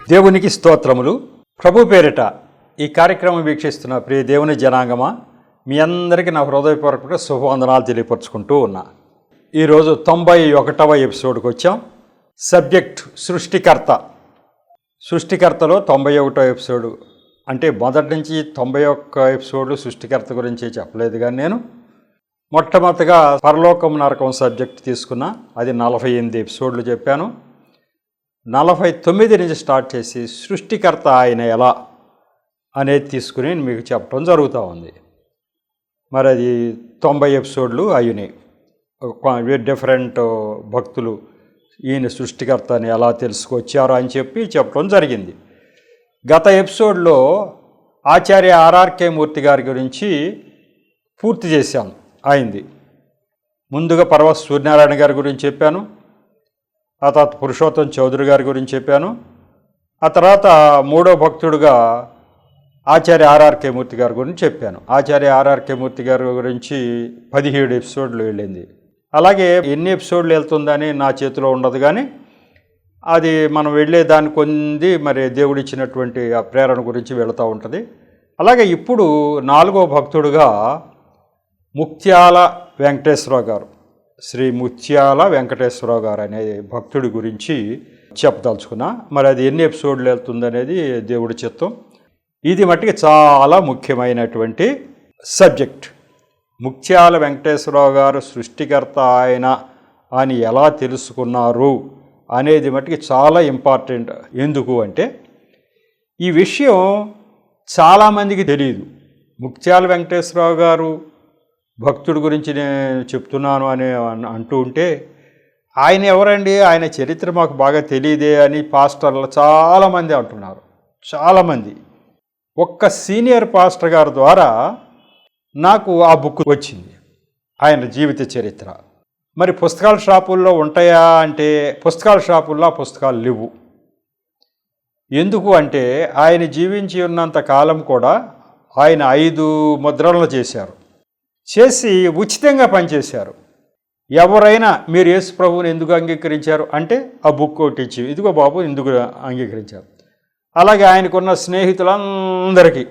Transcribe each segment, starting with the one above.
దేవునికి స్తోత్రములు. ప్రభు పేరిట ఈ కార్యక్రమం వీక్షిస్తున్న ప్రియ దేవుని జనాంగమా, మీ అందరికీ నా హృదయపూర్వక శుభవందనాలు తెలియపరుచుకుంటూ ఉన్నా. ఈరోజు 91వ ఎపిసోడ్కి వచ్చాం. సబ్జెక్ట్ సృష్టికర్త. సృష్టికర్తలో 91వ ఎపిసోడు అంటే మొదటి నుంచి 91 ఎపిసోడ్లు సృష్టికర్త గురించి చెప్పలేదు, కానీ నేను మొట్టమొదటిగా పరలోకం నరకం సబ్జెక్ట్ తీసుకున్నా. అది 48 ఎపిసోడ్లు చెప్పాను. 49 నుంచి స్టార్ట్ చేసి సృష్టికర్త ఆయన ఎలా అనేది తీసుకుని మీకు చెప్పడం జరుగుతూ ఉంది. మరి అది 90 ఎపిసోడ్లు అయినాయి. డిఫరెంట్ భక్తులు ఈయన సృష్టికర్త అని ఎలా తెలుసుకొచ్చారో అని చెప్పడం జరిగింది. గత ఎపిసోడ్లో ఆచార్య ఆర్ఆర్కే మూర్తి గారి గురించి పూర్తి చేశాను. అయింది. ముందుగా పర్వత సూర్యనారాయణ గారి గురించి చెప్పాను. ఆ తర్వాత పురుషోత్తం చౌదరి గారి గురించి చెప్పాను. ఆ తర్వాత మూడో భక్తుడుగా ఆచార్య ఆర్ఆర్కే మూర్తి గారి గురించి చెప్పాను. ఆచార్య ఆర్ఆర్కే మూర్తి గారి గురించి 17 ఎపిసోడ్లు వెళ్ళింది. అలాగే ఎన్ని ఎపిసోడ్లు వెళ్తుందని నా చేతిలో ఉండదు, కానీ అది మనం వెళ్ళే దాని కొంది మరి దేవుడిచ్చినటువంటి ఆ ప్రేరణ గురించి వెళుతూ ఉంటుంది. అలాగే ఇప్పుడు 4వ భక్తుడుగా ముత్యాల వెంకటేశ్వరరావు గారు, శ్రీ ముత్యాల వెంకటేశ్వరరావు గారు అనే భక్తుడి గురించి చెప్పదలుచుకున్నా. మరి అది ఎన్ని ఎపిసోడ్లు వెళ్తుందనేది దేవుడి చిత్తం. ఇది మట్టికి చాలా ముఖ్యమైనటువంటి సబ్జెక్ట్. ముత్యాల వెంకటేశ్వరరావు గారు సృష్టికర్త ఆయన అని ఎలా తెలుసుకున్నారు అనేది మట్టికి చాలా ఇంపార్టెంట్. ఎందుకు అంటే ఈ విషయం చాలామందికి తెలియదు. ముత్యాల వెంకటేశ్వరరావు గారు భక్తుడి గురించి నేను చెప్తున్నాను అని అంటూ ఉంటే, ఆయన ఎవరండి, ఆయన చరిత్ర మాకు బాగా తెలియదే అని పాస్టర్లు చాలామంది అంటున్నారు. చాలామంది. ఒక్క సీనియర్ పాస్టర్ గారి ద్వారా నాకు ఆ బుక్ వచ్చింది, ఆయన జీవిత చరిత్ర. మరి పుస్తకాల షాపుల్లో ఉంటాయా అంటే పుస్తకాల షాపుల్లో ఆ పుస్తకాలు లేవు. ఎందుకు అంటే ఆయన జీవించి ఉన్నంత కాలం కూడా ఆయన 5 ముద్రణలు చేసి ఉచితంగా పనిచేశారు. ఎవరైనా మీరు యేసు ప్రభువుని ఎందుకు అంగీకరించారు అంటే ఆ బుక్ ఒకటి ఇచ్చి, ఇదిగో బాబు ఎందుకు అంగీకరించారు. అలాగే ఆయనకున్న స్నేహితులందరికీ,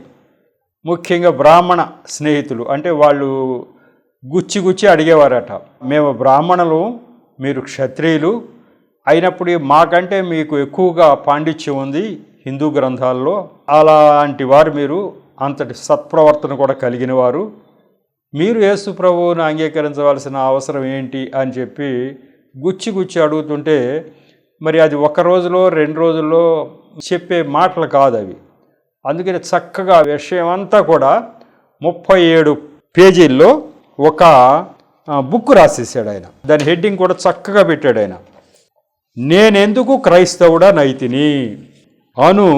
ముఖ్యంగా బ్రాహ్మణ స్నేహితులు, అంటే వాళ్ళు గుచ్చి అడిగేవారట, మేము బ్రాహ్మణులు, మీరు క్షత్రియులు అయినప్పుడు మాకంటే మీకు ఎక్కువగా పాండిత్యం ఉంది హిందూ గ్రంథాల్లో, అలాంటి వారు మీరు అంతటి సత్ప్రవర్తన కూడా కలిగిన వారు, మీరు యేసు ప్రభువును అంగీకరించవలసిన అవసరం ఏంటి అని చెప్పి గుచ్చి అడుగుతుంటే, మరి అది 1 రోజులో 2 రోజుల్లో చెప్పే మాటలు కాదు అవి. అందుకని చక్కగా విషయం అంతా కూడా 37 పేజీల్లో ఒక బుక్ రాసేసాడు ఆయన. దాని హెడ్డింగ్ కూడా చక్కగా పెట్టాడు ఆయన. నేనెందుకు క్రైస్తవుడా నైతిని అను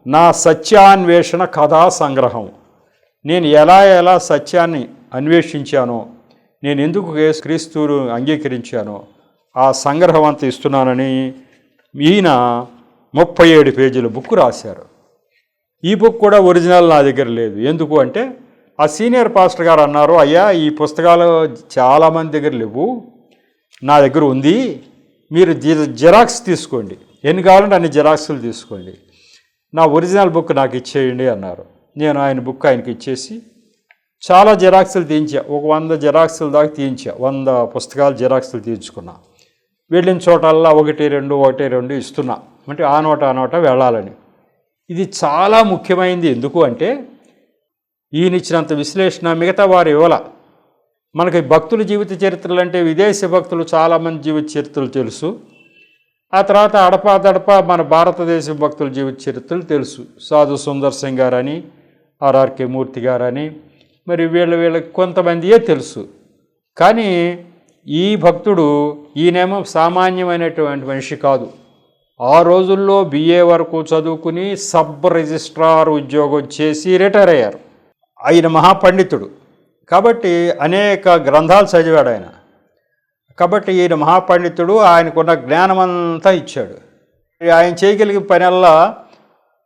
నా సత్యాన్వేషణ కథా సంగ్రహం. నేను ఎలా సత్యాన్ని అన్వేషించానో, నేను ఎందుకు క్రీస్తును అంగీకరించానో ఆ సంగ్రహం అంతా ఇస్తున్నానని ఈయన 37 పేజీల బుక్ రాశారు. ఈ బుక్ కూడా ఒరిజినల్ నా దగ్గర లేదు. ఎందుకు అంటే ఆ సీనియర్ పాస్టర్ గారు అన్నారు, అయ్యా ఈ పుస్తకాలు చాలామంది దగ్గర లేవు, నా దగ్గర ఉంది, మీరు జిరాక్స్ తీసుకోండి, ఎన్ని కావాలంటే అన్ని జిరాక్సులు తీసుకోండి, నా ఒరిజినల్ బుక్ నాకు ఇచ్చేయండి అన్నారు. నేను ఆయన బుక్ ఆయనకి ఇచ్చేసి చాలా జిరాక్సులు తీయించా. ఒక 100 జిరాక్సుల దాకా తీయించా. 100 పుస్తకాలు జిరాక్సులు తీయించుకున్నా. వెళ్ళిన చోటల్లా 1-2 ఇస్తున్నా, అంటే ఆ నోట వెళ్ళాలని. ఇది చాలా ముఖ్యమైనది. ఎందుకు అంటే ఈయన ఇచ్చినంత విశ్లేషణ మిగతా వారు ఇవ్వాల. మనకి భక్తుల జీవిత చరిత్రలు అంటే విదేశీ భక్తులు చాలామంది జీవిత చరిత్రలు తెలుసు. ఆ తర్వాత అడపా మన భారతదేశ భక్తుల జీవిత చరిత్రలు తెలుసు. సాధు సుందర్ సింగ్ గారని, ఆర్ఆర్కే మూర్తి గారని, మరి వీళ్ళకి కొంతమందియే తెలుసు. కానీ ఈ భక్తుడు ఈయనేమో సామాన్యమైనటువంటి మనిషి కాదు. ఆ రోజుల్లో BA వరకు చదువుకుని సబ్ రిజిస్ట్రార్ ఉద్యోగం చేసి రిటైర్ అయ్యారు. ఆయన మహాపండితుడు కాబట్టి అనేక గ్రంథాలు చదివాడు ఆయన. కాబట్టి ఈయన మహాపండితుడు, ఆయనకున్న జ్ఞానమంతా ఇచ్చాడు. ఆయన చేయగలిగిన పనల్లా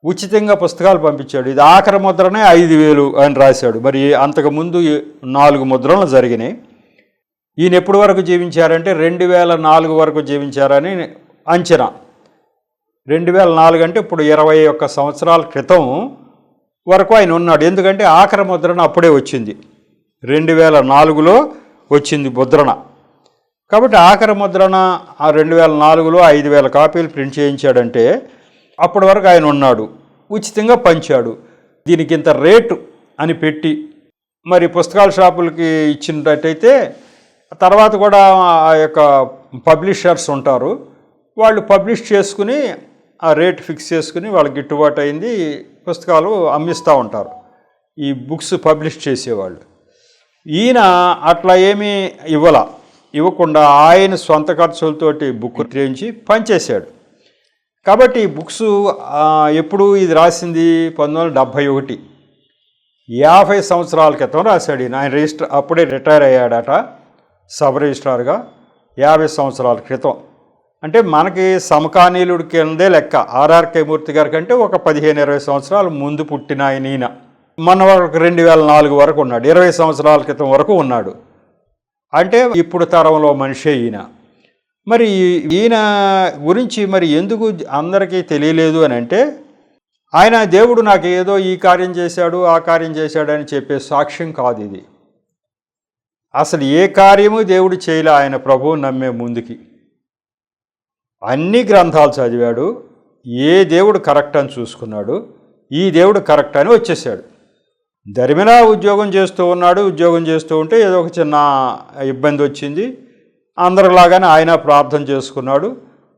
ఉచితంగా పుస్తకాలు పంపించాడు. ఇది ఆఖరి ముద్రనే 5,000 అని రాశాడు. మరి అంతకుముందు 4 ముద్రలు జరిగినాయి. ఈయన ఎప్పటి వరకు జీవించారంటే 2004 వరకు జీవించారని అంచనా. 2004 అంటే ఇప్పుడు 21 సంవత్సరాల క్రితం వరకు ఆయన ఉన్నాడు. ఎందుకంటే ఆఖరి ముద్రణ అప్పుడే వచ్చింది, 2004లో వచ్చింది ముద్రణ. కాబట్టి ఆఖరి ముద్రణ ఆ 2004లో 5,000 కాపీలు ప్రింట్ చేయించాడంటే అప్పటి వరకు ఆయన ఉన్నాడు, ఉచితంగా పంచాడు. దీనికి ఇంత రేటు అని పెట్టి మరి పుస్తకాల షాపులకి ఇచ్చినట్టయితే తర్వాత కూడా ఆ యొక్క పబ్లిషర్స్ ఉంటారు, వాళ్ళు పబ్లిష్ చేసుకుని ఆ రేట్ ఫిక్స్ చేసుకుని వాళ్ళకి గిట్టుబాటు అయింది పుస్తకాలు అమ్మిస్తూ ఉంటారు ఈ బుక్స్ పబ్లిష్ చేసేవాళ్ళు. ఈయన అట్లా ఏమీ ఇవ్వకుండా ఆయన సొంత ఖర్చులతోటి బుక్ చేయించి పనిచేశాడు. కాబట్టి ఈ బుక్స్ ఎప్పుడు ఇది రాసింది 1971, 50 సంవత్సరాల క్రితం రాశాడు. ఆయన అప్పుడే రిటైర్ అయ్యాడట సబ్ రిజిస్ట్రార్గా 50 సంవత్సరాల క్రితం. అంటే మనకి సమకాలీనుడి కిందే లెక్క. ఆర్ఆర్కే మూర్తి గారి కంటే ఒక 15-20 సంవత్సరాలు ముందు పుట్టిన ఈయన మన వరకు 2004 వరకు ఉన్నాడు, 20 సంవత్సరాల క్రితం వరకు ఉన్నాడు. అంటే ఇప్పుడు తరంలో మనిషే ఈయన. మరి ఈయన గురించి మరి ఎందుకు అందరికీ తెలియలేదు అని అంటే, ఆయన దేవుడు నాకు ఏదో ఈ కార్యం చేశాడు ఆ కార్యం చేశాడు అని చెప్పే సాక్ష్యం కాదు ఇది. అసలు ఏ కార్యము దేవుడు చేయలే ఆయన ప్రభువు నమ్మే ముందుకి. అన్ని గ్రంథాలు చదివాడు, ఏ దేవుడు కరెక్ట్ అని చూసుకున్నాడు, ఈ దేవుడు కరెక్ట్ అని వచ్చేసాడు. ధర్మిలా ఉద్యోగం చేస్తూ ఉన్నాడు. ఉద్యోగం చేస్తూ ఉంటే ఏదో ఒక చిన్న ఇబ్బంది వచ్చింది. అందరిలాగానే ఆయన ప్రార్థన చేసుకున్నాడు,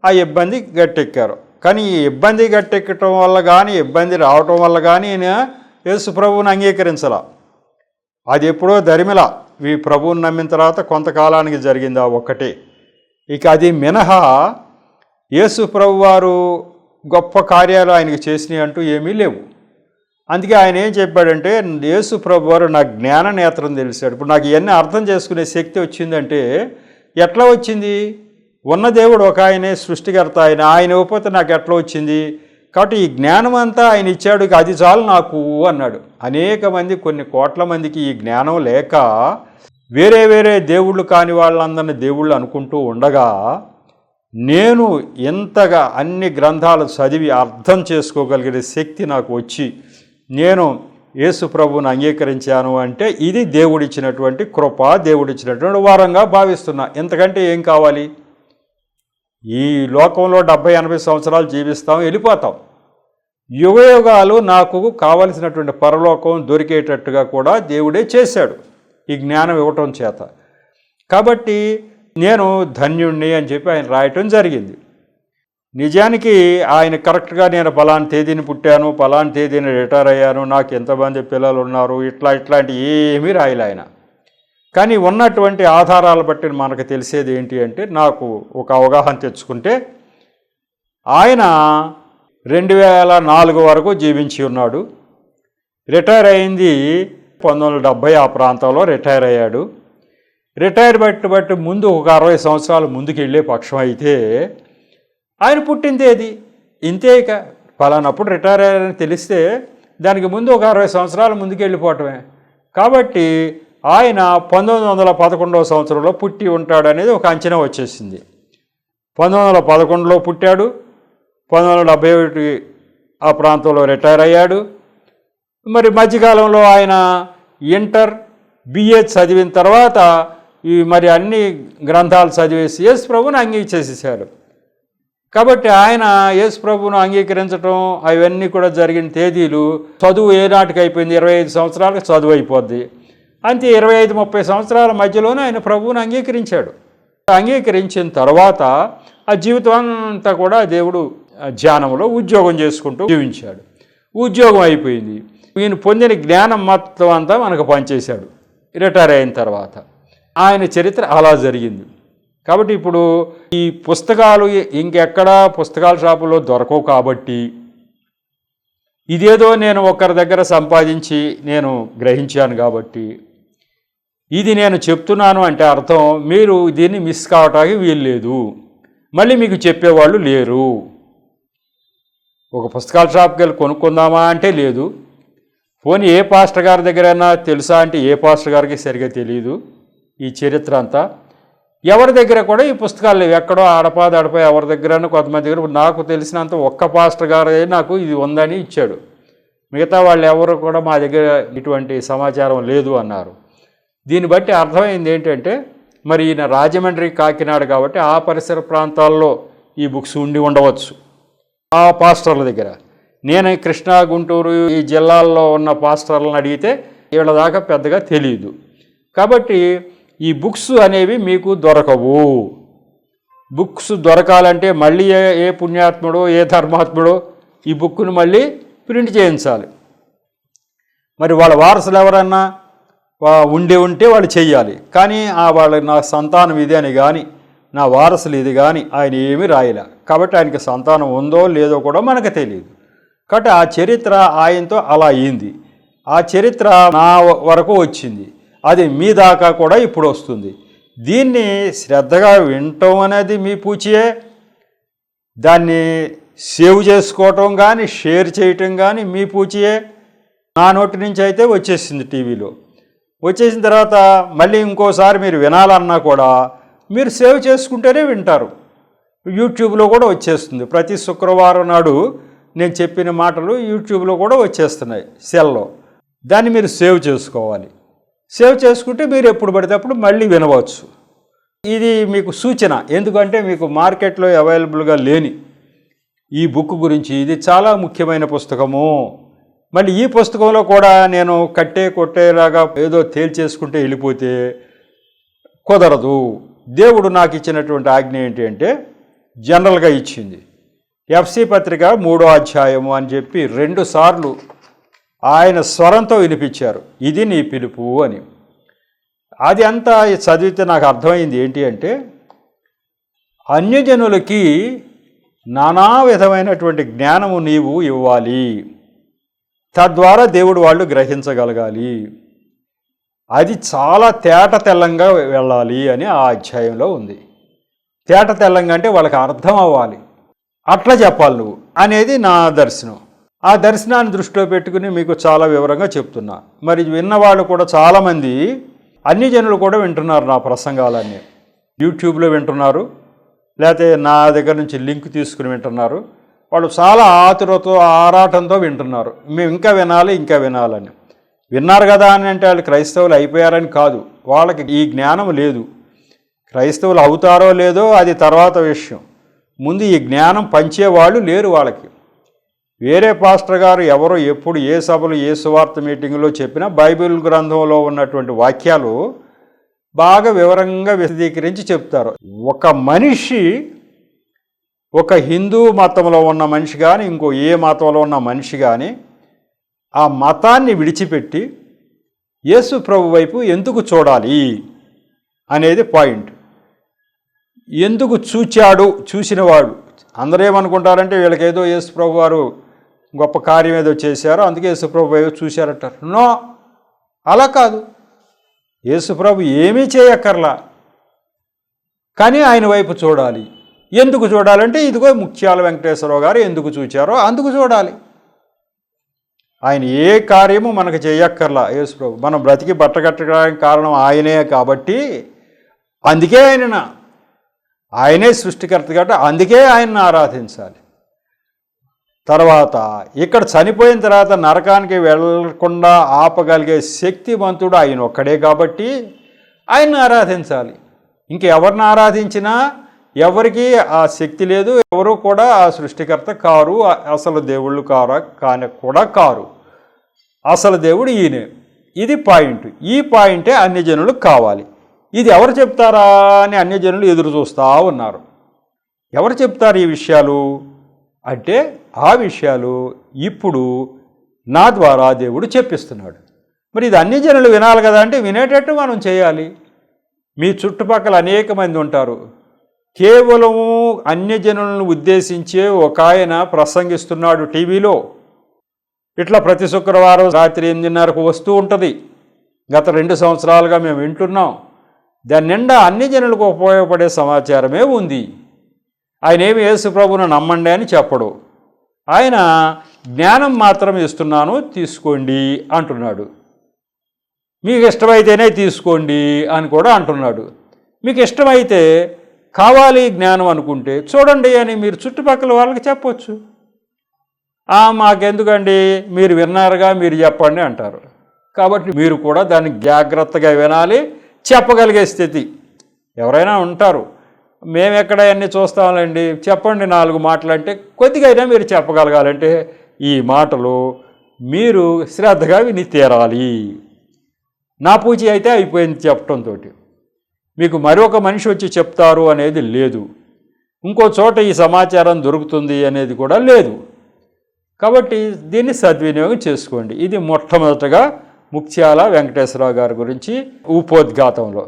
ఆ ఇబ్బంది గట్టెక్కారు. కానీ ఈ ఇబ్బంది గట్టెక్కటం వల్ల కానీ ఇబ్బంది రావటం వల్ల కానీ ఈయన యేసు ప్రభువుని అంగీకరించాల. అది ఎప్పుడో ధర్మిల ఈ ప్రభువుని నమ్మిన తర్వాత కొంతకాలానికి జరిగింది ఆ ఒక్కటే. ఇక అది మినహా యేసు ప్రభు వారు గొప్ప కార్యాలు ఆయనకి చేసినాయి అంటూ ఏమీ లేవు. అందుకే ఆయన ఏం చెప్పాడంటే, యేసు ప్రభు వారు నాకు జ్ఞాన నేత్రం తెలిసాడు. ఇప్పుడు నాకు ఇవన్నీ అర్థం చేసుకునే శక్తి వచ్చిందంటే ఎట్లా వచ్చింది? ఉన్న దేవుడు ఒక ఆయనే, సృష్టికర్త ఆయన ఇవ్వకపోతే నాకు ఎట్లా వచ్చింది? కాబట్టి ఈ జ్ఞానం అంతా ఆయన ఇచ్చాడు, అది చాలు నాకు అన్నాడు. అనేక మంది, కొన్ని కోట్ల మందికి ఈ జ్ఞానం లేక వేరే వేరే దేవుళ్ళు కాని వాళ్ళందరినీ దేవుళ్ళు అనుకుంటూ ఉండగా, నేను ఎంతగా అన్ని గ్రంథాలు చదివి అర్థం చేసుకోగలిగే శక్తి నాకు వచ్చి నేను యేసు ప్రభువుని అంగీకరించాను అంటే ఇది దేవుడిచ్చినటువంటి కృప, దేవుడిచ్చినటువంటి వరంగా భావిస్తున్నా. ఎంతకంటే ఏం కావాలి? ఈ లోకంలో 70-80 సంవత్సరాలు జీవిస్తాం, వెళ్ళిపోతాం. యుగయుగాలు నాకు కావలసినటువంటి పరలోకం దొరికేటట్టుగా కూడా దేవుడే చేశాడు ఈ జ్ఞానం ఇవ్వటం చేత. కాబట్టి నేను ధన్యుణ్ణి అని చెప్పి ఆయన రాయటం జరిగింది. నిజానికి ఆయన కరెక్ట్గా నేను పలానా తేదీని పుట్టాను, పలానా తేదీని రిటైర్ అయ్యాను, నాకు ఎంతమంది పిల్లలు ఉన్నారు, ఇట్లాంటి ఏమీ రాయలే ఆయన. కానీ ఉన్నటువంటి ఆధారాలు బట్టి మనకు తెలిసేది ఏంటి అంటే, నాకు ఒక అవగాహన తెచ్చుకుంటే ఆయన 2004 వరకు జీవించి ఉన్నాడు. రిటైర్ అయింది 1970 ఆ ప్రాంతంలో రిటైర్ అయ్యాడు. రిటైర్ బట్టి ముందు ఒక 60 సంవత్సరాలు ముందుకు వెళ్ళే పక్షం అయితే ఆయన పుట్టిన తేదీ ఇంతే. ఇక పలానప్పుడు రిటైర్ అయ్యారని తెలిస్తే దానికి ముందు ఒక 60 సంవత్సరాలు ముందుకు వెళ్ళిపోవటమే. కాబట్టి ఆయన 1911వ సంవత్సరంలో పుట్టి ఉంటాడనేది ఒక అంచనా వచ్చేసింది. 1911లో పుట్టాడు, 1971 ఆ ప్రాంతంలో రిటైర్ అయ్యాడు. మరి మధ్యకాలంలో ఆయన ఇంటర్, బిఏ చదివిన తర్వాత మరి అన్ని గ్రంథాలు చదివేసి యేసు ప్రభువుని అంగీకరించేసేసాడు. కాబట్టి ఆయన యేసు ప్రభువును అంగీకరించడం అవన్నీ కూడా జరిగిన తేదీలు, చదువు ఏనాటికి అయిపోయింది, 25 సంవత్సరాలకు చదువు అయిపోద్ది. అంతే 25-30 సంవత్సరాల మధ్యలోనే ఆయన ప్రభువును అంగీకరించాడు. అంగీకరించిన తర్వాత ఆ జీవితం అంతా కూడా దేవుడు ధ్యానంలో ఉద్యోగం చేసుకుంటూ జీవించాడు. ఉద్యోగం అయిపోయింది, ఈయన పొందిన జ్ఞానం మొత్తం అంతా మనకు పనిచేశాడు. రిటైర్ అయిన తర్వాత ఆయన చరిత్ర అలా జరిగింది. కాబట్టి ఇప్పుడు ఈ పుస్తకాలు ఇంకెక్కడా పుస్తకాల షాపులో దొరకవు. కాబట్టి ఇదేదో నేను ఒకరి దగ్గర సంపాదించి నేను గ్రహించాను కాబట్టి ఇది నేను చెప్తున్నాను అంటే అర్థం మీరు దీన్ని మిస్ కావటానికి వీల్లేదు, మళ్ళీ మీకు చెప్పేవాళ్ళు లేరు. ఒక పుస్తకాల షాప్కి వెళ్ళి కొనుక్కుందామా అంటే లేదు. పోనీ ఏ పాస్టర్ గారి దగ్గరైనా తెలుసా అంటే ఏ పాస్టర్ గారికి సరిగా తెలియదు ఈ చరిత్ర అంతా. ఎవరి దగ్గర కూడా ఈ పుస్తకాలు లేవు. ఎక్కడో ఆడపా ఎవరి దగ్గర కొంతమంది దగ్గర నాకు తెలిసినంత ఒక్క పాస్టర్ గారే నాకు ఇది ఉందని ఇచ్చాడు. మిగతా వాళ్ళు ఎవరు కూడా మా దగ్గర ఇటువంటి సమాచారం లేదు అన్నారు. దీన్ని బట్టి అర్థమైంది ఏంటంటే మరి ఈయన రాజమండ్రి కాకినాడ కాబట్టి ఆ పరిసర ప్రాంతాల్లో ఈ బుక్స్ ఉండి ఉండవచ్చు ఆ పాస్టర్ల దగ్గర. నేను కృష్ణా గుంటూరు ఈ జిల్లాల్లో ఉన్న పాస్టర్లను అడిగితే వీళ్ళ దాకా పెద్దగా తెలియదు. కాబట్టి ఈ బుక్స్ అనేవి మీకు దొరకవు. బుక్స్ దొరకాలంటే మళ్ళీ ఏ పుణ్యాత్ముడో ఏ ధర్మాత్ముడో ఈ బుక్ను మళ్ళీ ప్రింట్ చేయించాలి. మరి వాళ్ళ వారసులు ఎవరన్నా ఉంటే వాళ్ళు చెయ్యాలి. కానీ వాళ్ళ నా సంతానం ఇది అని కానీ నా వారసులు ఇది కానీ ఆయన ఏమీ రాయలే. కాబట్టి ఆయనకి సంతానం ఉందో లేదో కూడా మనకు తెలియదు. కాబట్టి ఆ చరిత్ర ఆయనతో అలా అయింది. ఆ చరిత్ర నా వరకు వచ్చింది. అది మీ దాకా కూడా ఇప్పుడు వస్తుంది. దీన్ని శ్రద్ధగా వినటం అనేది మీ పూచియే. దాన్ని సేవ్ చేసుకోవటం కానీ షేర్ చేయటం కానీ మీ పూచియే. నా నోటి నుంచి అయితే వచ్చేసింది, టీవీలో వచ్చేసిన తర్వాత మళ్ళీ ఇంకోసారి మీరు వినాలన్నా కూడా మీరు సేవ్ చేసుకుంటేనే వింటారు. యూట్యూబ్లో కూడా వచ్చేస్తుంది. ప్రతి శుక్రవారం నాడు నేను చెప్పిన మాటలు యూట్యూబ్లో కూడా వచ్చేస్తున్నాయి సెల్లో. దాన్ని మీరు సేవ్ చేసుకోవాలి. సేవ్ చేసుకుంటే మీరు ఎప్పుడు పడితే అప్పుడు మళ్ళీ వినవచ్చు. ఇది మీకు సూచన. ఎందుకంటే మీకు మార్కెట్లో అవైలబుల్గా లేని ఈ బుక్ గురించి ఇది చాలా ముఖ్యమైన పుస్తకము. మళ్ళీ ఈ పుస్తకంలో కూడా నేను కొట్టేలాగా ఏదో తేల్చేసుకుంటే వెళ్ళిపోతే కుదరదు. దేవుడు నాకు ఇచ్చినటువంటి ఆజ్ఞ ఏంటి అంటే జనరల్గా ఇచ్చింది. ఎఫ్సి పత్రిక 3వ అధ్యాయము అని చెప్పి 2 సార్లు ఆయన స్వరంతో వినిపించారు, ఇది నీ పిలుపు అని. అది అంతా చదివితే నాకు అర్థమైంది ఏంటి అంటే అన్యజనులకి నానా విధమైనటువంటి జ్ఞానము నీవు ఇవ్వాలి, తద్వారా దేవుడు వాళ్ళు గ్రహించగలగాలి. అది చాలా తేట తెల్లంగా వెళ్ళాలి అని ఆ అధ్యాయంలో ఉంది. తేట తెల్లంగా అంటే వాళ్ళకి అర్థం అవ్వాలి, అట్లా చెప్పాలి నువ్వు అనేది నా దర్శనం. ఆ దర్శనాన్ని దృష్టిలో పెట్టుకుని మీకు చాలా వివరంగా చెప్తున్నా. మరి విన్నవాళ్ళు కూడా చాలామంది అన్ని జనులు కూడా వింటున్నారు నా ప్రసంగాలన్నీ. యూట్యూబ్లో వింటున్నారు, లేకపోతే నా దగ్గర నుంచి లింక్ తీసుకుని వింటున్నారు. వాళ్ళు చాలా ఆతురతో ఆరాటంతో వింటున్నారు, మేము ఇంకా వినాలని. విన్నారు కదా అని అంటే వాళ్ళు క్రైస్తవులు అయిపోయారని కాదు, వాళ్ళకి ఈ జ్ఞానం లేదు. క్రైస్తవులు అవుతారో లేదో అది తర్వాత విషయం. ముందు ఈ జ్ఞానం పంచేవాళ్ళు లేరు వాళ్ళకి. వేరే పాస్టర్ గారు ఎవరో ఎప్పుడు ఏ సభలు ఏ సువార్త మీటింగులో చెప్పినా బైబిల్ గ్రంథంలో ఉన్నటువంటి వాక్యాలు బాగా వివరంగా విశదీకరించి చెప్తారు. ఒక మనిషి, ఒక హిందూ మతంలో ఉన్న మనిషి కానీ ఇంకో ఏ మతంలో ఉన్న మనిషి కానీ ఆ మతాన్ని విడిచిపెట్టి యేసు ప్రభు వైపు ఎందుకు చూడాలి అనేది పాయింట్. ఎందుకు చూసినవాడు అందరూ ఏమనుకుంటారంటే వీళ్ళకేదో యేసు ప్రభు వారు గొప్ప కార్యం ఏదో చేశారో అందుకే యేసు ప్రభు వైపు చూశారంటారు. నో, అలా కాదు. యేసు ప్రభు ఏమీ చేయక్కర్లా, కానీ ఆయన వైపు చూడాలి. ఎందుకు చూడాలంటే ఇదిగో ముత్యాల వెంకటేశ్వరరావు గారు ఎందుకు చూచారో అందుకు చూడాలి. ఆయన ఏ కార్యము మనకు చేయక్కర్లా యేసు ప్రభు. మనం బ్రతికి బట్టగట్టడానికి కారణం ఆయనే కాబట్టి అందుకే ఆయనే సృష్టికర్త కాబట్టి అందుకే ఆయన్ని ఆరాధించాలి. తర్వాత ఇక్కడ చనిపోయిన తర్వాత నరకానికి వెళ్లకుండా ఆపగలిగే శక్తివంతుడు ఆయన ఒక్కడే కాబట్టి ఆయన్ని ఆరాధించాలి. ఇంకెవరిని ఆరాధించినా ఎవరికి ఆ శక్తి లేదు, ఎవరు కూడా ఆ సృష్టికర్త కారు, అసలు దేవుళ్ళు కారు. అసలు దేవుడు ఈయనే. ఇది పాయింట్. ఈ పాయింటే అన్ని జనులకు కావాలి. ఇది ఎవరు చెప్తారా అని అన్ని జనులు ఎదురు చూస్తూ ఉన్నారు. ఎవరు చెప్తారు ఈ విషయాలు అంటే ఆ విషయాలు ఇప్పుడు నా ద్వారా దేవుడు చెప్పిస్తున్నాడు. మరి ఇది అన్ని జనులు వినాలి కదా అంటే వినేటట్టు మనం చేయాలి. మీ చుట్టుపక్కల అనేక మంది ఉంటారు. కేవలము అన్యజనులను ఉద్దేశించే ఒక ఆయన ప్రసంగిస్తున్నాడు టీవీలో. ఇట్లా ప్రతి శుక్రవారం రాత్రి 8:30కు వస్తూ ఉంటుంది. గత 2 సంవత్సరాలుగా మేము వింటున్నాం. దాని నిండా అన్ని జనులకు ఉపయోగపడే సమాచారమే ఉంది. ఆయన ఏమి యేసు ప్రభువును నమ్మండి అని చెప్పడు. ఆయన జ్ఞానం మాత్రం ఇస్తున్నాను, తీసుకోండి అంటున్నాడు. మీకు ఇష్టమైతేనే తీసుకోండి అని కూడా అంటున్నాడు. మీకు ఇష్టమైతే కావాలి జ్ఞానం అనుకుంటే చూడండి అని మీరు చుట్టుపక్కల వాళ్ళకి చెప్పొచ్చు. మాకెందుకండి, మీరు విన్నారుగా, మీరు చెప్పండి అంటారు. కాబట్టి మీరు కూడా దాన్ని జాగ్రత్తగా వినాలి, చెప్పగలిగే స్థితి. ఎవరైనా ఉంటారు, మేము ఎక్కడ అన్నీ చూస్తాంలేండి, చెప్పండి 4 మాటలు అంటే కొద్దిగా అయినా మీరు చెప్పగలగాలంటే ఈ మాటలు మీరు శ్రద్ధగా విని తీరాలి. నా పూజ అయితే అయిపోయింది చెప్పడంతో, మీకు మరొక మనిషి వచ్చి చెప్తారు అనేది లేదు, ఇంకో చోట ఈ సమాచారం దొరుకుతుంది అనేది కూడా లేదు. కాబట్టి దీన్ని సద్వినియోగం చేసుకోండి. ఇది మొట్టమొదటగా ముక్త్యాల వెంకటేశ్వరరావు గారి గురించి ఉపోద్ఘాతంలో.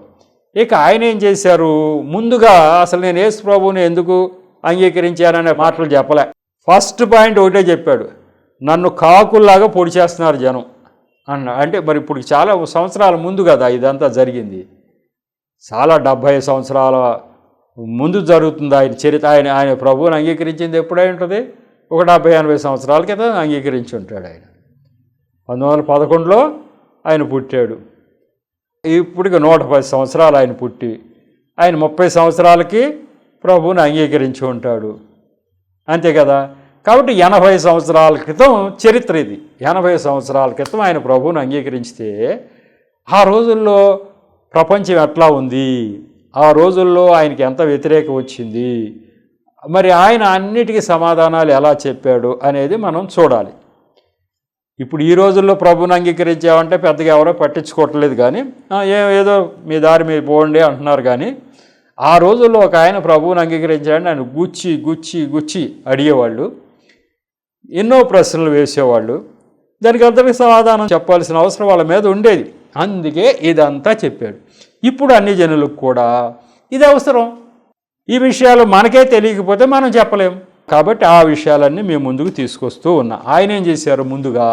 ఇక ఆయన ఏం చేశారు, ముందుగా అసలు నేను యేసు ప్రభువుని ఎందుకు అంగీకరించాననే మాటలు చెప్పలే. ఫస్ట్ పాయింట్ ఒకటే చెప్పాడు, నన్ను కాకుల్లాగా పొడి చేస్తున్నారు జనం అంటే మరి ఇప్పుడు చాలా సంవత్సరాల ముందు కదా ఇదంతా జరిగింది, చాలా 70 సంవత్సరాల ముందు జరుగుతుంది ఆయన చరిత్ర. ఆయన ప్రభువుని అంగీకరించింది ఎప్పుడై ఉంటుంది, ఒక 70-80 సంవత్సరాల క్రితం అంగీకరించి ఉంటాడు. ఆయన 1911లో ఆయన పుట్టాడు. ఇప్పటికి 110 సంవత్సరాలు ఆయన పుట్టి, ఆయన 30 సంవత్సరాలకి ప్రభువుని అంగీకరించి ఉంటాడు, అంతే కదా. కాబట్టి 80 సంవత్సరాల క్రితం చరిత్ర ఇది. 80 సంవత్సరాల క్రితం ఆయన ప్రభువుని అంగీకరిస్తే ఆ రోజుల్లో ప్రపంచం ఎట్లా ఉంది, ఆ రోజుల్లో ఆయనకి ఎంత వ్యతిరేకం వచ్చింది, మరి ఆయన అన్నిటికీ సమాధానాలు ఎలా చెప్పాడు అనేది మనం చూడాలి. ఇప్పుడు ఈ రోజుల్లో ప్రభువుని అంగీకరించామంటే పెద్దగా ఎవరో పట్టించుకోవట్లేదు, కానీ ఏదో మీ దారి మీరు పోండి అంటున్నారు. కానీ ఆ రోజుల్లో ఒక ఆయన ప్రభువుని అంగీకరించాడని ఆయన గుచ్చి గుచ్చి గుచ్చి అడిగేవాళ్ళు, ఎన్నో ప్రశ్నలు వేసేవాళ్ళు, దానికి అందరికీ సమాధానం చెప్పాల్సిన అవసరం వాళ్ళ మీద ఉండేది. అందుకే ఇదంతా చెప్పాడు. ఇప్పుడు అన్ని జనులకు కూడా ఇది అవసరం. ఈ విషయాలు మనకే తెలియకపోతే మనం చెప్పలేం. కాబట్టి ఆ విషయాలన్నీ మేము ముందుకు తీసుకొస్తూ ఉన్నా. ఆయన ఏం చేశారు, ముందుగా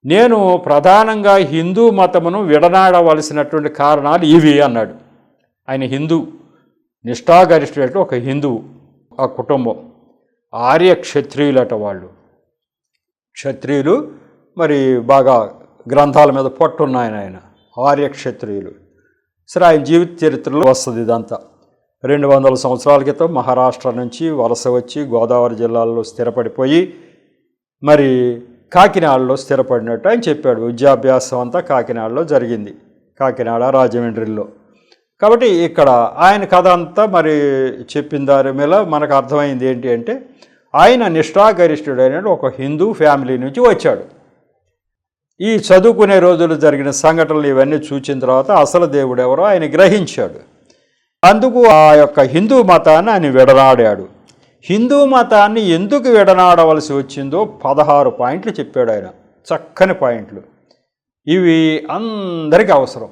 నేను ప్రధానంగా హిందూ మతమును విడనాడవలసినటువంటి కారణాలు ఇవి అన్నాడు. ఆయన హిందూ నిష్ఠాగరిష్ఠుడు, ఒక హిందువు, ఆ కుటుంబం ఆర్య క్షత్రియులట. వాళ్ళు క్షత్రియులు, మరి బాగా గ్రంథాల మీద పట్టున్నాయన ఆయన, ఆర్య క్షత్రియులు. సరే, ఆయన జీవిత చరిత్రలో వస్తుంది ఇదంతా. 200 సంవత్సరాల క్రితం మహారాష్ట్ర నుంచి వలస వచ్చి గోదావరి జిల్లాలో స్థిరపడిపోయి మరి కాకినాడలో స్థిరపడినట్టు ఆయన చెప్పాడు. విద్యాభ్యాసం అంతా కాకినాడలో జరిగింది, కాకినాడ రాజమండ్రిలో. కాబట్టి ఇక్కడ ఆయన కథ అంతా మరి చెప్పిన దాని మీద మనకు అర్థమైంది ఏంటి అంటే, ఆయన నిష్ఠాగరిష్ఠుడైన ఒక హిందూ ఫ్యామిలీ నుంచి వచ్చాడు. ఈ చదువుకునే రోజులు జరిగిన సంఘటనలు ఇవన్నీ చూసిన తర్వాత అసలు దేవుడు ఎవరో ఆయన గ్రహించాడు. అందుకు ఆ యొక్క హిందూ మతాన్ని ఆయన విడనాడాడు. హిందూ మతాన్ని ఎందుకు విడనాడవలసి వచ్చిందో 16 పాయింట్లు చెప్పాడు ఆయన, చక్కని పాయింట్లు. ఇవి అందరికీ అవసరం,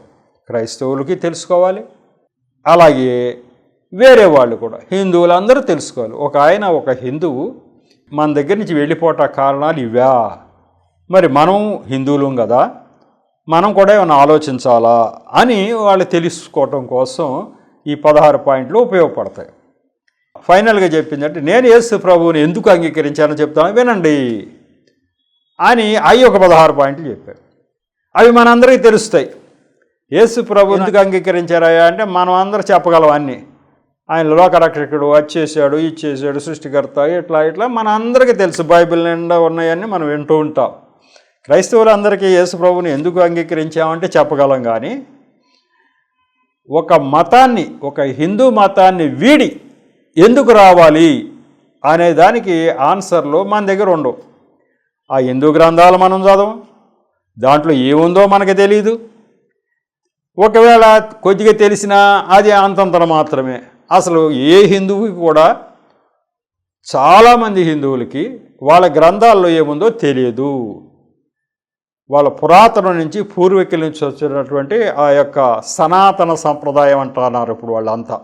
క్రైస్తవులకి తెలుసుకోవాలి, అలాగే వేరే వాళ్ళు కూడా హిందువులందరూ తెలుసుకోవాలి. ఒక హిందువు మన దగ్గర నుంచి వెళ్ళిపోట కారణాలు ఇవా, మరి మనం హిందువులం కదా, మనం కూడా ఏమైనా ఆలోచించాలా అని వాళ్ళు తెలుసుకోవటం కోసం ఈ 16 పాయింట్లు ఉపయోగపడతాయి. ఫైనల్గా చెప్పిందంటే, నేను యేసు ప్రభువుని ఎందుకు అంగీకరించానో చెప్తాను వినండి అని అవి ఒక 16 పాయింట్లు చెప్పాడు. అవి మనందరికీ తెలుస్తాయి. యేసు ప్రభు ఎందుకు అంగీకరించారా అంటే మనం అందరూ చెప్పగలం అన్నీ. ఆయన లోకరక్షకుడు, వచ్చేసాడు, ఇచ్చేసాడు, సృష్టికర్త, ఇట్లా మన అందరికీ తెలుసు. బైబిల్ నిండా ఉన్నాయన్నీ మనం వింటూ ఉంటాం. క్రైస్తవులందరికీ యేసు ప్రభువుని ఎందుకు అంగీకరించామంటే చెప్పగలం, కానీ ఒక మతాన్ని, ఒక హిందూ మతాన్ని వీడి ఎందుకు రావాలి అనే దానికి ఆన్సర్లు మన దగ్గర ఉండవు. ఆ హిందూ గ్రంథాలు మనం చదవం, దాంట్లో ఏముందో మనకు తెలియదు. ఒకవేళ కొద్దిగా తెలిసినా అది అంతంత మాత్రమే. అసలు ఏ హిందువుకి కూడా, చాలామంది హిందువులకి వాళ్ళ గ్రంథాల్లో ఏముందో తెలియదు. వాళ్ళ పురాతనం నుంచి, పూర్వీకుల నుంచి వచ్చినటువంటి ఆ యొక్క సనాతన సంప్రదాయం అంటున్నారు ఇప్పుడు వాళ్ళంతా.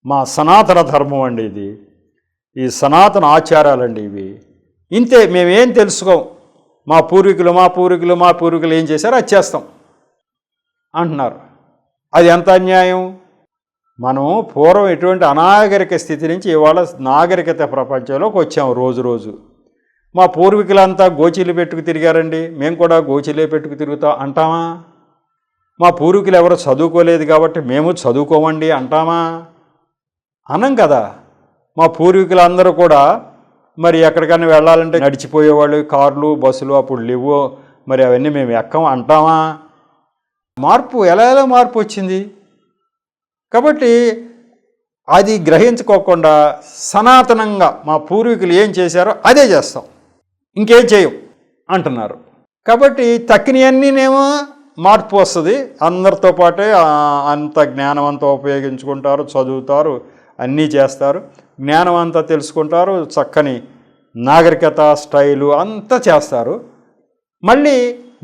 మా సనాతన ధర్మం అండి ఇది, ఈ సనాతన ఆచారాలండి ఇవి. ఇంతే, మేమేం తెలుసుకోం. మా పూర్వీకులు ఏం చేశారో అది చేస్తాం అంటున్నారు. అది ఎంత అన్యాయం. మనం పూర్వం ఎటువంటి అనాగరిక స్థితి నుంచి ఇవాళ నాగరికత ప్రపంచంలోకి వచ్చాం రోజు. మా పూర్వీకులంతా గోచీలు పెట్టుకు తిరిగారండి, మేము కూడా గోచీలే పెట్టుకు తిరుగుతాం అంటామా? మా పూర్వీకులు ఎవరో చదువుకోలేదు కాబట్టి మేము చదువుకోమండి అంటామా? అనం కదా. మా పూర్వీకులందరూ కూడా మరి ఎక్కడికైనా వెళ్ళాలంటే నడిచిపోయేవాళ్ళు, కార్లు బస్సులు అప్పుడు లేవు, మరి అవన్నీ మేము ఎక్కం అంటామా? మార్పు ఎలా మార్పు వచ్చింది. కాబట్టి అది గ్రహించుకోకుండా సనాతనంగా మా పూర్వీకులు ఏం చేశారో అదే చేస్తాం, ఇంకేం చేయం అంటున్నారు. కాబట్టి తక్కినవన్నీనేమో మార్పు వస్తుంది, అందరితో పాటే అంత జ్ఞానం అంతా ఉపయోగించుకుంటారు, చదువుతారు, అన్నీ చేస్తారు, జ్ఞానం అంతా తెలుసుకుంటారు, చక్కని నాగరికత స్టైలు అంతా చేస్తారు. మళ్ళీ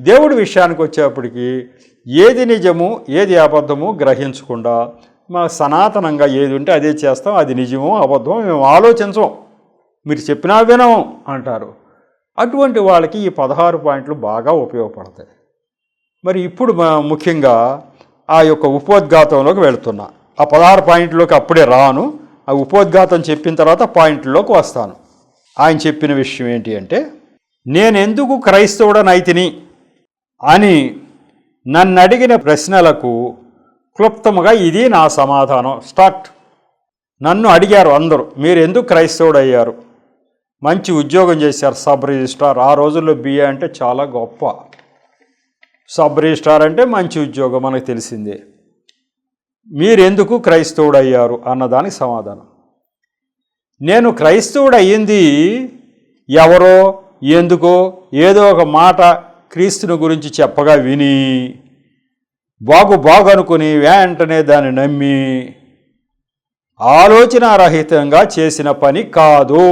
దేవుడి విషయానికి వచ్చేప్పటికి ఏది నిజము ఏది అబద్ధము గ్రహించకుండా మా సనాతనంగా ఏది ఉంటే అదే చేస్తాం, అది నిజమో అబద్ధమో మేము ఆలోచించం, మీరు చెప్పినా వినం అంటారు. అటువంటి వాళ్ళకి ఈ 16 పాయింట్లు బాగా ఉపయోగపడతాయి. మరి ఇప్పుడు ముఖ్యంగా ఆ యొక్క ఉపోద్ఘాతంలోకి వెళుతున్నా. ఆ 16 పాయింట్లోకి అప్పుడే రాను, ఆ ఉపోద్ఘాతం చెప్పిన తర్వాత పాయింట్లోకి వస్తాను. ఆయన చెప్పిన విషయం ఏంటి అంటే, నేనెందుకు క్రైస్తవుడనైతిని అని నన్ను అడిగిన ప్రశ్నలకు క్లుప్తముగా ఇది నా సమాధానం. స్టార్ట్. నన్ను అడిగారు అందరూ, మీరు ఎందుకు క్రైస్తవుడు అయ్యారు? మంచి ఉద్యోగం చేశారు, సబ్ రిజిస్ట్రార్. ఆ రోజుల్లో బిఏ అంటే చాలా గొప్ప. సబ్ రిజిస్ట్రార్ అంటే మంచి ఉద్యోగం, మనకు తెలిసిందే. మీరెందుకు క్రైస్తవుడు అయ్యారు అన్నదానికి సమాధానం, నేను క్రైస్తవుడు అయ్యింది ఎవరో ఎందుకో ఏదో ఒక మాట క్రీస్తుని గురించి చెప్పగా విని బాగు అనుకుని వెంటనే దాన్ని నమ్మి ఆలోచనారహితంగా చేసిన పని కాదు.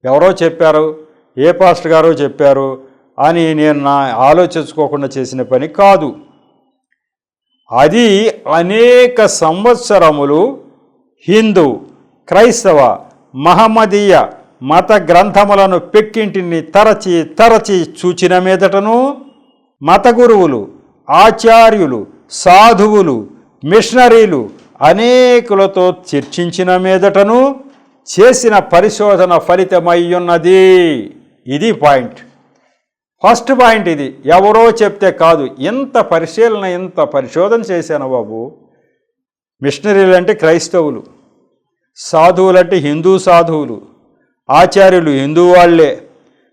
ఎవరో చెప్పారు, ఏ పాస్టర్ గారో చెప్పారు అని నేను ఆలోచించుకోకుండా చేసిన పని కాదు. అది అనేక సంవత్సరములు హిందూ, క్రైస్తవ, మహమ్మదీయ మత గ్రంథములను పెక్కింటిని తరచి చూచిన మీదటను మత గురువులు, ఆచార్యులు, సాధువులు, మిషనరీలు అనేకులతో చర్చించిన మీదటను చేసిన పరిశోధన ఫలితమయ్యున్నది. ఇది పాయింట్. ఫస్ట్ పాయింట్ ఇది. ఎవరో చెప్తే కాదు, ఇంత పరిశోధన చేశాను బాబు. మిషనరీలు అంటే క్రైస్తవులు, సాధువులు అంటే హిందూ సాధువులు, ఆచార్యులు హిందూ వాళ్ళే,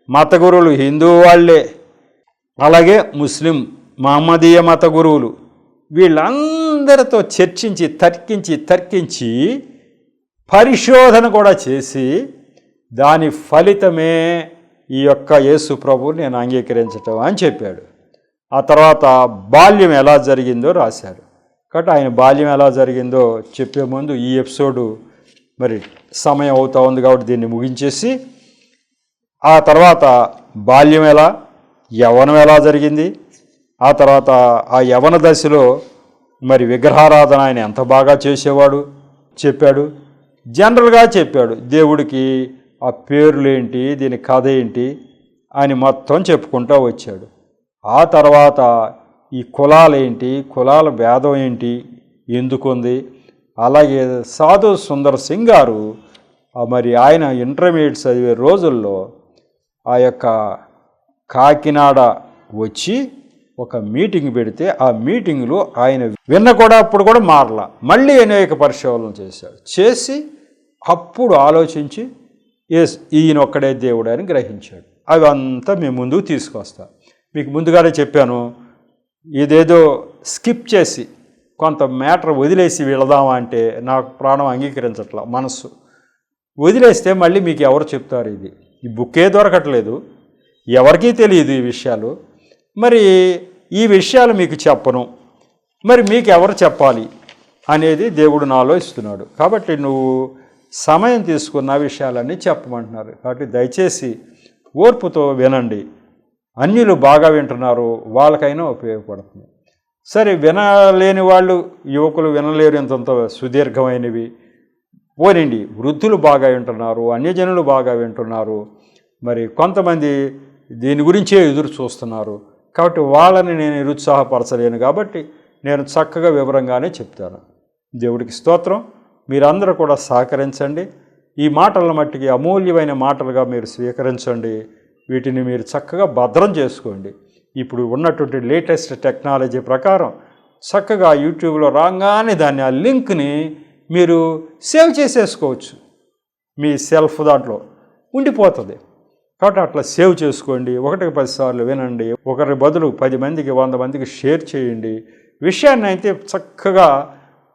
మత గురువులు హిందూ వాళ్ళే, అలాగే ముస్లిం మహమ్మదీయ మత గురువులు, వీళ్ళందరితో చర్చించి తర్కించి పరిశోధన కూడా చేసి దాని ఫలితమే ఈ యొక్క యేసు ప్రభువుని నేను అంగీకరించటం అని చెప్పాడు. ఆ తర్వాత బాల్యం ఎలా జరిగిందో రాశాడు. కాబట్టి ఆయన బాల్యం ఎలా జరిగిందో చెప్పే ముందు ఈ ఎపిసోడు మరి సమయం అవుతా ఉంది కాబట్టి దీన్ని ముగించేసి, ఆ తర్వాత బాల్యం ఎలా, యవ్వనం ఎలా జరిగింది, ఆ తర్వాత ఆ యవ్వన దశలో మరి విగ్రహారాధన ఆయన ఎంత బాగా చేసేవాడు చెప్పాడు. జనరల్గా చెప్పాడు, దేవుడికి ఆ పేర్లేంటి, దీని కథ ఏంటి అని మొత్తం చెప్పుకుంటూ వచ్చాడు. ఆ తర్వాత ఈ కులాలేంటి, కులాల భేదం ఏంటి, ఎందుకుంది. అలాగే సాధు సుందర్ సింగ్ గారు మరి ఆయన ఇంటర్మీడియట్ చదివే రోజుల్లో ఆ యొక్క కాకినాడ వచ్చి ఒక మీటింగ్ పెడితే ఆ మీటింగ్లో ఆయన విన్న కూడా అప్పుడు కూడా మారలా, మళ్ళీ అనేక పరిశోధనలు చేసి అప్పుడు ఆలోచించి ఈయన ఒక్కడే దేవుడు అని గ్రహించాడు. అవి అంతా మేము ముందుకు తీసుకొస్తా. మీకు ముందుగానే చెప్పాను, ఇదేదో స్కిప్ చేసి కొంత మ్యాటర్ వదిలేసి వెళదామా అంటే నాకు ప్రాణం అంగీకరించట్లా, మనస్సు వదిలేస్తే మళ్ళీ మీకు ఎవరు చెప్తారు. ఈ బుక్కే దొరకట్లేదు, ఎవరికీ తెలియదు ఈ విషయాలు. మరి ఈ విషయాలు మీకు చెప్పను, మరి మీకు ఎవరు చెప్పాలి అనేది దేవుడు నాలో ఇస్తున్నాడు. కాబట్టి నువ్వు సమయం తీసుకున్న విషయాలన్నీ చెప్పమంటున్నారు. కాబట్టి దయచేసి ఓర్పుతో వినండి. అన్యులు బాగా వింటున్నారు, వాళ్ళకైనా ఉపయోగపడుతుంది. సరే, వినలేని వాళ్ళు, యువకులు వినలేరు ఇంతంత సుదీర్ఘమైనవి, పోనండి. వృద్ధులు బాగా వింటున్నారు, అన్యజనులు బాగా వింటున్నారు, మరి కొంతమంది దీని గురించే ఎదురు చూస్తున్నారు. కాబట్టి వాళ్ళని నేను నిరుత్సాహపరచలేను. కాబట్టి నేను చక్కగా వివరంగానే చెప్తాను. దేవుడికి స్తోత్రం. మీరందరూ కూడా సహకరించండి. ఈ మాటల మట్టికి అమూల్యమైన మాటలుగా మీరు స్వీకరించండి. వీటిని మీరు చక్కగా భద్రం చేసుకోండి. ఇప్పుడు ఉన్నటువంటి లేటెస్ట్ టెక్నాలజీ ప్రకారం చక్కగా యూట్యూబ్లో రాగానే దాన్ని ఆ లింక్ని మీరు సేవ్ చేసేసుకోవచ్చు. మీ సెల్ఫ్ దాంట్లో ఉండిపోతుంది. కాబట్టి అట్లా సేవ్ చేసుకోండి. 1-10 సార్లు వినండి. ఒకరి బదులు 10 మందికి 100 మందికి షేర్ చేయండి. విషయాన్ని అయితే చక్కగా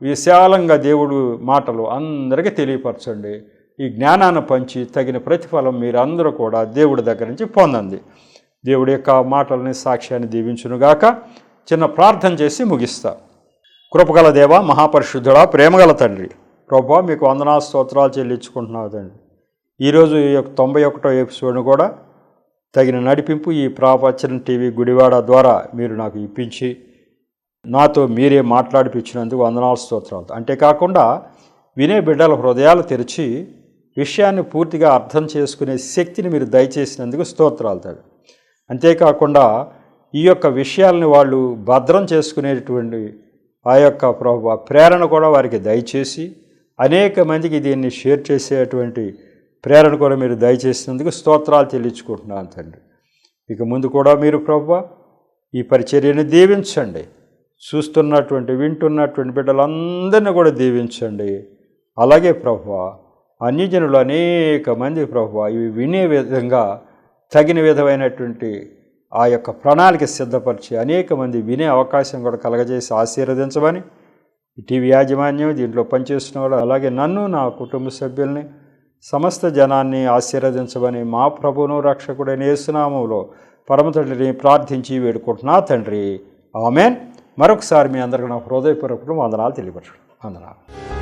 విశాలంగా దేవుడు మాటలు అందరికీ తెలియపరచండి. ఈ జ్ఞానాన్ని పంచి తగిన ప్రతిఫలం మీరందరూ కూడా దేవుడి దగ్గర నుంచి పొందండి. దేవుడి యొక్క మాటలని సాక్ష్యాన్ని దీవించునుగాక. చిన్న ప్రార్థన చేసి ముగిస్తా. కృపగల దేవ, మహాపరిశుద్ధుడా, ప్రేమగల తండ్రి, ప్రభువా మీకు వందనాలు స్తోత్రాలు చెల్లించుకుంటున్నావు తండ్రి. ఈరోజు ఈ యొక్క 91వ ఎపిసోడ్ను కూడా తగిన నడిపింపు ఈ ప్రవచన టీవీ గుడివాడ ద్వారా మీరు నాకు ఇప్పించి నాతో మీరే మాట్లాడిపించినందుకు వందనాలు స్తోత్రాలు. అంతేకాకుండా వినే బిడ్డల హృదయాలు తెరిచి విషయాన్ని పూర్తిగా అర్థం చేసుకునే శక్తిని మీరు దయచేసినందుకు స్తోత్రాలు తండ్రి. అంతేకాకుండా ఈ యొక్క విషయాలని వాళ్ళు భద్రం చేసుకునేటువంటి ఆ యొక్క ప్రేరణ కూడా వారికి దయచేసి అనేక మందికి దీన్ని షేర్ చేసేటువంటి ప్రేరణ కూడా మీరు దయచేసినందుకు స్తోత్రాలు చెల్లించుకుంటున్నాను తండ్రి. ఇక ముందు కూడా మీరు ప్రభువా ఈ పరిచర్యను దీవించండి. చూస్తున్నటువంటి వింటున్నటువంటి బిడ్డలందరినీ కూడా దీవించండి. అలాగే ప్రభువా అన్యజనులు అనేక మంది ప్రభువా ఇవి వినే విధంగా తగిన విధమైనటువంటి ఆ యొక్క ప్రణాళిక సిద్ధపరిచి అనేక మంది వినే అవకాశం కూడా కలగజేసి ఆశీర్వదించమని ఈ టీవీ యాజమాన్యం, దీంట్లో పనిచేస్తున్న వాళ్ళు, అలాగే నన్ను, నా కుటుంబ సభ్యుల్ని, సమస్త జనాన్ని ఆశీర్వదించమని మా ప్రభువును రక్షకుడైన యేసు నామములో పరమ తండ్రిని ప్రార్థించి వేడుకుంటున్నా తండ్రి. ఆమేన్. మరొకసారి మీ అందరికీ నా హృదయపూర్వక వందనాలు తెలియపరచు. వందనాలు.